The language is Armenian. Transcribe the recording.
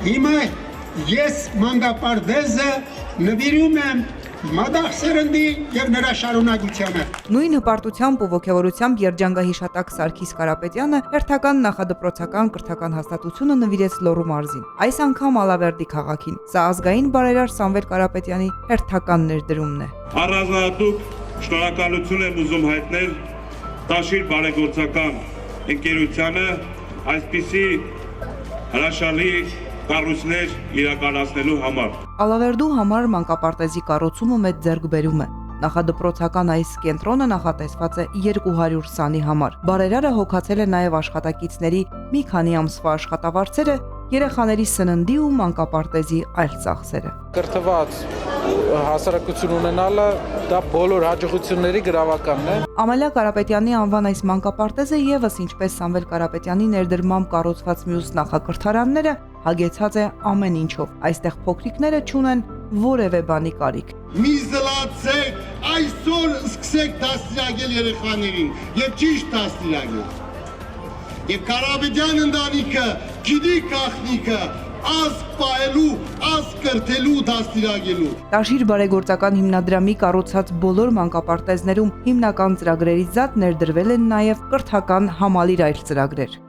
Հիմա ես մանկապարտեզը նվիրում եմ մադախ սերնդի եւ նրա շարունակությանը։ Նույն հպարտությամբ ու ոգևորությամբ երջանկահիշատակ Սարգիս Կարապետյանը հերթական նախադպրոցական կրթական հաստատությունը նվիրեց Լոռու մարզին։ Այս անգամ Ալավերդի քաղաքին։ Սա ազգային բարերար Սամվել Կարապետյանի հերթական ներդրումն է։ Առանձնահատուկ շնորհակալություն եմ ուզում հայտնել Տաշիր բարեգործական ընկերությանը այսպիսի հրաշալի կառույցներ իրականացնելու համար։ Ալավերդու համար մանկապարտեզի կառուցումը մեծ ձեռքբերում է։ Նախադպրոցական այս կենտրոնը նախատեսված է 200 սանի համար։ Բարերարը հոգացել է նաև աշխատակիցների մի քանի ամսվա աշխատավարձերը, երեխաների սննդի ու մանկապարտեզի այլ ծախսերը։ Կրթված հասարակություն ունենալը դա բոլոր հաջողությունների գրավականն է։ Ամալիա Կարապետյանի անվան այս մանկապարտեզը եւս ինչպես Սամվել Կարապետյանի ներդրմամբ կառուցված մյուս նախակրթարանները հագեցած է ամեն ինչով։ Այստեղ փոքրիկները չունեն որևէ բանի կարիք։ Մի զլացեք, այսօր սկսեք դաստիարակել երեխաներին եւ ճիշտ դաստիարակել։ Եվ Կարապետյան ընտանիքը գիտի գաղտնիքը ազգ պահելու, ազգ կրթելու, դաստիարակելու։ Տաշիր բարեգործական հիմնադրամի կառուցած բոլոր մանկապարտեզներում հիմնական ծրագրերից զատ ներդրվել են նաև կրթական համալիր այլ ծրագրեր։